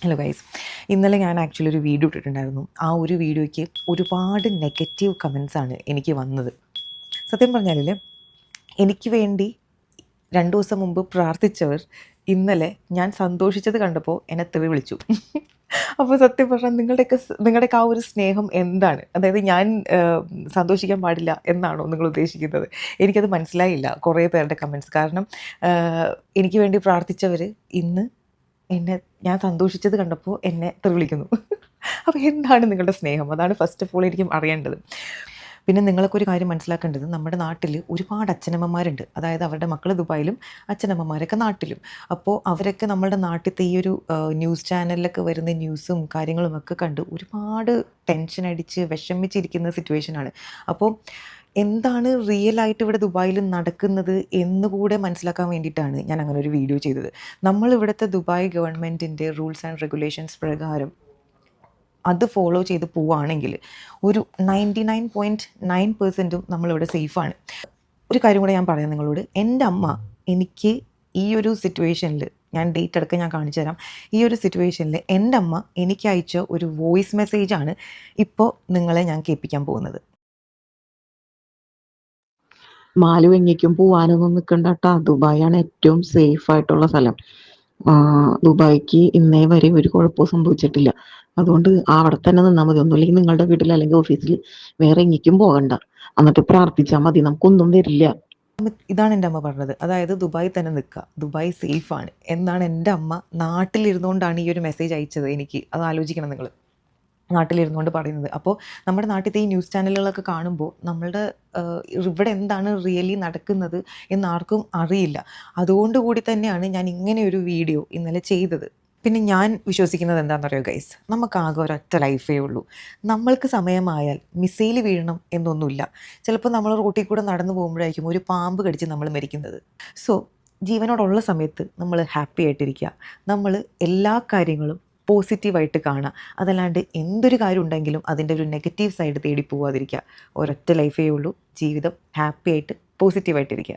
Hello guys, ഇന്നലെ ഞാൻ actually ഒരു വീഡിയോ ഇട്ടിട്ടുണ്ടായിരുന്നു. ആ ഒരു വീഡിയോയ്ക്ക് ഒരുപാട് നെഗറ്റീവ് കമൻസാണ് എനിക്ക് വന്നത്. സത്യം പറഞ്ഞാൽ എനിക്ക് വേണ്ടി 2 ദിവസം മുമ്പ് പ്രാർത്ഥിച്ചവർ ഇന്നലെ ഞാൻ സന്തോഷിച്ചത് കണ്ടപ്പോൾ എന്നെ തെറി വിളിച്ചു. അപ്പോൾ സത്യം പറഞ്ഞാൽ നിങ്ങളുടെയൊക്കെ ആ ഒരു സ്നേഹം എന്താണ്? അതായത് ഞാൻ സന്തോഷിക്കാൻ പാടില്ല എന്നാണോ നിങ്ങൾ ഉദ്ദേശിക്കുന്നത്? എനിക്കത് മനസ്സിലായില്ല കുറേ പേരുടെ കമൻറ്റ്സ്. കാരണം എനിക്ക് വേണ്ടി പ്രാർത്ഥിച്ചവർ ഇന്ന് ഞാൻ സന്തോഷിച്ചത് കണ്ടപ്പോൾ എന്നെ തെറി വിളിക്കുന്നു. അപ്പോൾ എന്താണ് നിങ്ങളുടെ സ്നേഹം? അതാണ് ഫസ്റ്റ് ഓഫ് ഓൾ എനിക്കും അറിയേണ്ടത്. പിന്നെ നിങ്ങളൊക്കെ ഒരു കാര്യം മനസ്സിലാക്കേണ്ടത്, നമ്മുടെ നാട്ടിൽ ഒരുപാട് അച്ഛനമ്മമാരുണ്ട്. അതായത് അവരുടെ മക്കൾ ദുബായിലും അച്ഛനമ്മമാരൊക്കെ നാട്ടിലും. അപ്പോൾ അവരൊക്കെ നമ്മുടെ നാട്ടിലത്തെ ഈ ഒരു ന്യൂസ് ചാനലിലൊക്കെ വരുന്ന ന്യൂസും കാര്യങ്ങളും ഒക്കെ കണ്ട് ഒരുപാട് ടെൻഷൻ അടിച്ച് വിഷമിച്ചിരിക്കുന്ന സിറ്റുവേഷനാണ്. അപ്പോൾ എന്താണ് റിയലായിട്ട് ഇവിടെ ദുബായിൽ നടക്കുന്നത് എന്നുകൂടെ മനസ്സിലാക്കാൻ വേണ്ടിയിട്ടാണ് ഞാൻ അങ്ങനെ ഒരു വീഡിയോ ചെയ്തത്. നമ്മളിവിടുത്തെ ദുബായ് ഗവൺമെൻറ്റിൻ്റെ റൂൾസ് ആൻഡ് റെഗുലേഷൻസ് പ്രകാരം അത് ഫോളോ ചെയ്ത് പോവുകയാണെങ്കിൽ ഒരു 99.9% നമ്മളിവിടെ സേഫാണ്. ഒരു കാര്യം കൂടെ ഞാൻ പറയാം നിങ്ങളോട്. എൻ്റെ അമ്മ എനിക്ക് ഈ ഒരു സിറ്റുവേഷനിൽ, ഞാൻ ഡേറ്റ് അടക്കം ഞാൻ കാണിച്ചു തരാം, ഈ ഒരു സിറ്റുവേഷനിൽ എൻ്റെ അമ്മ എനിക്ക് അയച്ച ഒരു വോയിസ് മെസ്സേജാണ് ഇപ്പോൾ നിങ്ങളെ ഞാൻ കേൾപ്പിക്കാൻ പോകുന്നത്. മാലുവെങ്ങിക്കും പോവാനൊന്നും നിൽക്കണ്ട കേട്ടോ. ദുബായാണ് ഏറ്റവും സേഫ് ആയിട്ടുള്ള സ്ഥലം. ദുബായിക്ക് ഇന്നേ വരെ ഒരു കുഴപ്പവും സംഭവിച്ചിട്ടില്ല. അതുകൊണ്ട് അവിടെ തന്നെ നിന്നാൽ മതി. ഒന്നുമില്ലെങ്കിൽ നിങ്ങളുടെ വീട്ടിൽ അല്ലെങ്കിൽ ഓഫീസിൽ വേറെ എങ്ങേക്കും പോകണ്ട. എന്നിട്ട് പ്രാർത്ഥിച്ചാൽ മതി, നമുക്കൊന്നും വരില്ല. ഇതാണ് എൻ്റെ അമ്മ പറഞ്ഞത്. അതായത് ദുബായിൽ തന്നെ നിൽക്കുക, ദുബായ് സേഫാണ് എന്നാണ് എൻ്റെ അമ്മ നാട്ടിലിരുന്നുകൊണ്ടാണ് ഈ ഒരു മെസ്സേജ് അയച്ചത് എനിക്ക്. അത് ആലോചിക്കണം നിങ്ങൾ, നാട്ടിലിരുന്നുകൊണ്ട് പറയുന്നത്. അപ്പോൾ നമ്മുടെ നാട്ടിലത്തെ ഈ ന്യൂസ് ചാനലുകളൊക്കെ കാണുമ്പോൾ നമ്മളുടെ ഇവിടെ എന്താണ് റിയലി നടക്കുന്നത് എന്നാർക്കും അറിയില്ല. അതുകൊണ്ടുകൂടി തന്നെയാണ് ഞാൻ ഇങ്ങനെ ഒരു വീഡിയോ ഇന്നലെ ചെയ്തത്. പിന്നെ ഞാൻ വിശ്വസിക്കുന്നത് എന്താണെന്നറിയോ ഗൈസ്, നമുക്കാകെ ഒരൊറ്റ ലൈഫേ ഉള്ളൂ. നമ്മൾക്ക് സമയമായാൽ മിസൈൽ വീഴണം എന്നൊന്നുമില്ല. ചിലപ്പോൾ നമ്മൾ റോട്ടിൽ കൂടെ നടന്നു പോകുമ്പോഴായിരിക്കും ഒരു പാമ്പ് കടിച്ച് നമ്മൾ മരിക്കുന്നത്. സോ ജീവനോടുള്ള സമയത്ത് നമ്മൾ ഹാപ്പി ആയിട്ടിരിക്കുക. നമ്മൾ എല്ലാ കാര്യങ്ങളും പോസിറ്റീവായിട്ട് കാണുക. അതല്ലാണ്ട് എന്തൊരു കാര്യം ഉണ്ടെങ്കിലും അതിൻ്റെ ഒരു നെഗറ്റീവ് സൈഡ് തേടി പോവാതിരിക്കുക. ഒരൊറ്റ ലൈഫേ ഉള്ളൂ. ജീവിതം ഹാപ്പി ആയിട്ട് പോസിറ്റീവായിട്ടിരിക്കുക.